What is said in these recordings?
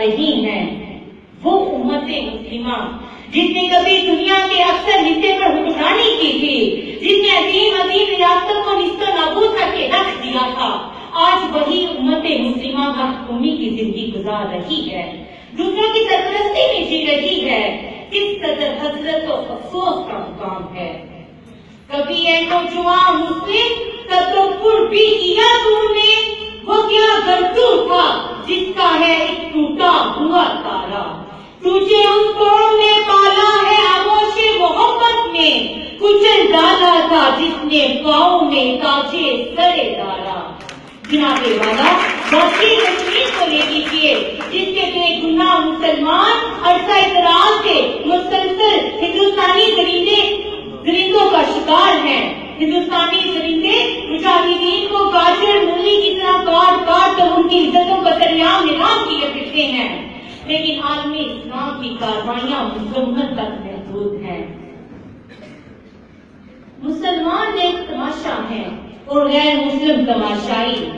رہی ہیں وہ امت مسلمہ جس نے کبھی دنیا کے اکثر حصے پر حکمرانی کی تھی، جس نے عظیم عظیم ریاستوں کو نیست و نابود کر کے رکھ دیا تھا، آج وہی امت مسلمہ محکومی کی زندگی گزار رہی ہے، دوسروں کی سرپرستی میں جی رہی ہے۔ کس قدر حسرت و افسوس کا مقام ہے۔ کبھی اے نوجوان مسلم تکبر بھی کیا تم نے، وہ کیا گردو تھا جس کا ہے ایک ٹوٹا ہوا تارا، تجھے اس قوم نے پالا ہے آغوش محبت میں، کچل ڈالا تھا جس نے پاؤں میں تاجے سرے ڈالا۔ جناب والا باقی کشمیر کو لے لیجیے جس کے بے گناہ مسلمان عرصہ اعتراض سے مسلسل ہندوستانی درندوں کا شکار ہیں، ہندوستانی درندے مجاہدین کو گاجر مولی کی طرح کاٹ کاٹ کر ان کی عزتوں کا سریعام نیلام کیے پھرتے ہیں، لیکن عالمی اسلام کی کاروائیاں مکمل تک محدود ہیں۔ مسلمان ایک تماشا ہے اور غیر مسلم تماشائی۔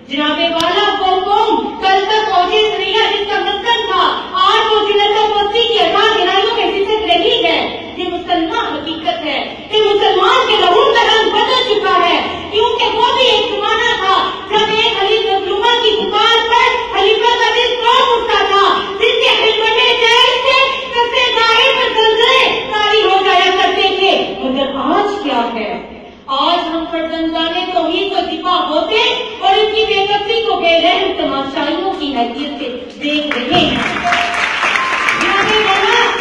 جناب والا وہ قوم کل تک فوجی سریا جس کا مسکن تھا، آج وہ ذلت و پستی کی اٹھا گرائیوں میں فسٹ رہی ہے۔ یہ مسلمان حقیقت ہے کہ مسلمان کے لہو کا رنگ بدل چکا ہے، کیونکہ وہ بھی ایک زمانہ تھا جب ایک خلیفہ مظلومہ کی پکار پر خلیفہ کا دل کون اٹھتا تھا، جس کے خدمت جائز سے سبسے ظاہر پر زلزلے طاری ہو جایا کرتے تھے۔ مگر آج کیا ہے؟ آج ہم فرزندان توحید کو دفاع ہوتے اور ان کی بے قدری کو بے رحم تماشائیوں کی حیثیت سے دیکھ رہے ہیں۔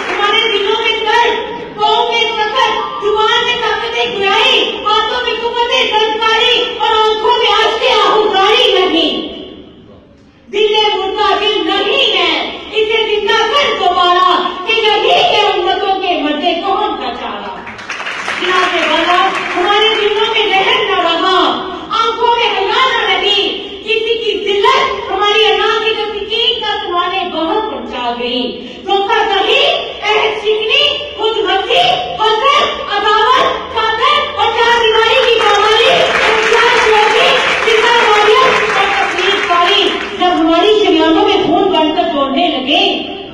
ہمارے دلوں میں درد، قوم میں فخر، زبان میں طاقت گرائی، ہاتھوں میں قوت سرکاری اور آنکھوں میں اشک آہوزاری نہیں۔ دل مردہ دل نہیں ہے، اسے زندہ کر دوبارہ کہ یہی ہے امتوں کے مردے کون کا چارہ۔ جناب والا ہمارے دلوں میں رحم نہ رہا، آنکھوں میں حیا نہ رہی، کسی کی ذلت ہماری انا کی تسکین کا تمہارے بہت پہنچا گئی۔ دھوکہ دہی، عہد شکنی، خود غرضی، حسد، عداوت، قتل اور چار دیواری کی پامالی، اور تکلیف کاری جب ہماری شریانوں میں خون بڑھ کر دوڑنے لگے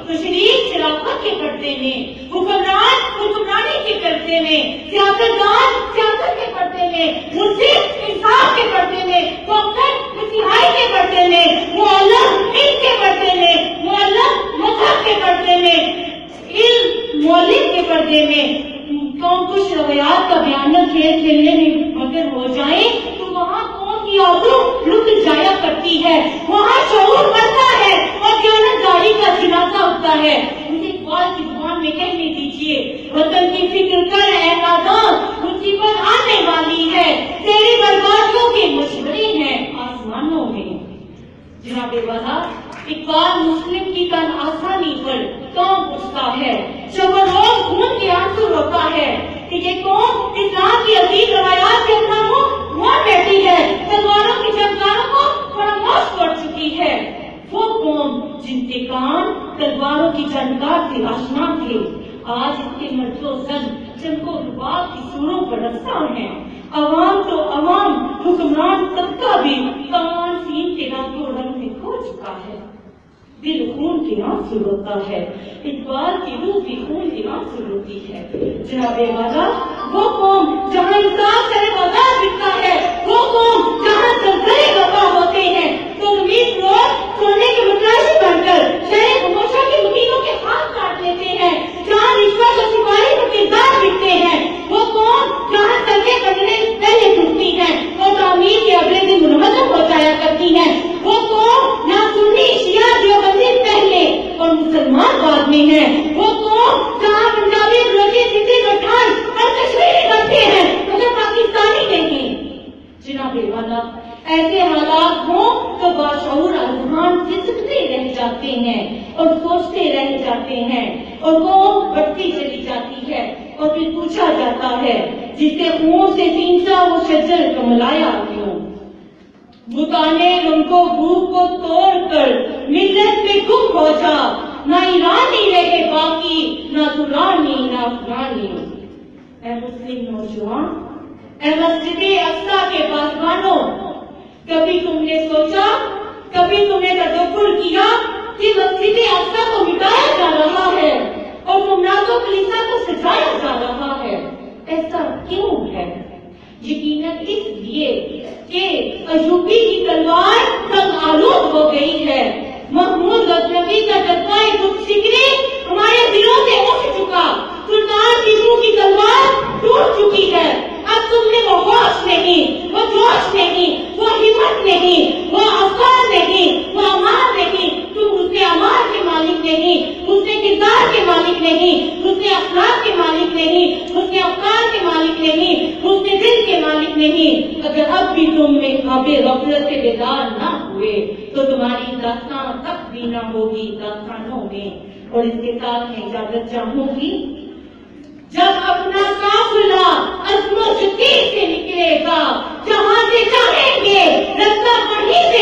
تو شریف شرافت کے پردے میں، حکمران حکمرانی کے پردے میں، سیاستدان سیاست کے پردے میں، منصف انصاف کے پردے میں، ڈاکٹر مسیحائی کے پردے میں، معلم علم کے پردے میں، معلم مذہب کے پردے میں، علم مولد کے پردے میں قوم کچھ روایات کا بیان کھیل کھیلنے میں مگر ہو جائیں تو وہاں قوم کی آبرو لٹ جایا کرتی ہے، وہاں شعور بڑھتا ہے اور دیانتداری کا جنازہ اٹھتا ہے۔ مجھے اقبال کی زبان میں کہنے دیجیے، وطن کی فکر کر اے نادان، مصیبت آنے والی ہے، تیری بربادیوں کے مشورے ہیں آسمانوں میں۔ جناب والا اقبال مسلم کی تن آسانی پر کام اٹھتا ہے، شب و روز خون کے آنسو روتا ہے کہ یہ قوم اسلام کی عظیم روایات سے اپنا منہ موڑ بیٹھی ہے، تلواروں کی جنگاروں کو فراموش کر چکی ہے۔ وہ قوم جن کے کان تلواروں کی جنگار سے آشنا تھے، آج اس کے مرد و زن جنگ و رباب کی سوروں پر رفتار ہیں۔ عوام تو عوام، حکمران طبقہ بھی کمان سین کے رنگوں رنگ میں کھو چکا ہے۔ دل خون کے آنسو روتا ہے، اقبال کی روح بھی خون کے آنسو روتی ہے۔ جناب والا وہ قوم جہاں انصاف سے آزاد دکھتا ہے، وہ قوم جہاں زلزلے وبا ہوتے ہیں تو زمین لوگ سونے کے متلاشی بن کر شہر خاموشہ کے مکینوں کے ہاتھ کاٹ لیتے ہیں، جہاں رشوت اور سپاہی کے کردار بکتے ہیں، وہ قوم جہاں سڑکیں بننے سے پہلے ٹوٹتی ہیں اور تعمیر کے اگلے دن منہدم ہو جایا کرتی ہیں، وہ قوم جہاں سنی شیعہ دیوبندی پہلے اور مسلمان بعد میں ہیں، وہ قوم جہاں پنجابی بلوچی سندھی پٹھان اور کشمیری بنتے ہیں مگر پاکستانی نہیں۔ جناب والا ایسے حالات ہوں تو باشعور اذہان سسکتے رہ جاتے ہیں اور سوچتے رہ جاتے ہیں اور وہ بڑھتی چلی جاتی ہے اور پھر پوچھا جاتا ہے جس کے خون سے سینچا وہ شجر کملایا کیوں؟ بتانے ان کو بھوک کو توڑ کر ملت میں گم ہو جا، نہ ایرانی رہے باقی، نہ دورانی نہ افغانی۔ اے مسلم نوجوان، اے مسجد اقصی کے پاسبانوں، کبھی تم نے سوچا، کبھی تم نے تدبر کیا کہ مسجد اقصی کو مٹایا جا رہا ہے اور گمراہ و کلیسا کو سجایا جا رہا ہے۔ ایسا کیوں ہے؟ یقیناً اس لیے کہ ایوبی کی تلوار رنگ آلود ہو گئی ہے۔ محمود غزنوی کا جذبہ دکھ فکری ہمارے دلوں سے اٹھ چکا۔ سلطان ٹیپو کی تلوار ٹوٹ چکی ہے۔ اب تم نے وہ ہوش نہیں، وہ جوش نہیں، وہ ہمت نہیں، وہ افکار نہیں، وہ امان نہیں۔ تم حسن امان کے مالک نہیں، حسن کردار کے مالک نہیں، حسن اخلاق کے مالک نہیں، حسن افکار کے مالک نہیں، حسن دل کے مالک نہیں۔ اگر اب بھی تم میں خواب غفلت سے بیدار نہ ہوئے تو تمہاری داستان تک بھی نہ ہوگی داستانوں میں۔ اور اس کے ساتھ میں اجازت چاہوں گی، جب اپنا قافلہ عزم و جدی سے نکلے گا، جہاں سے چاہیں گے رستہ وہیں سے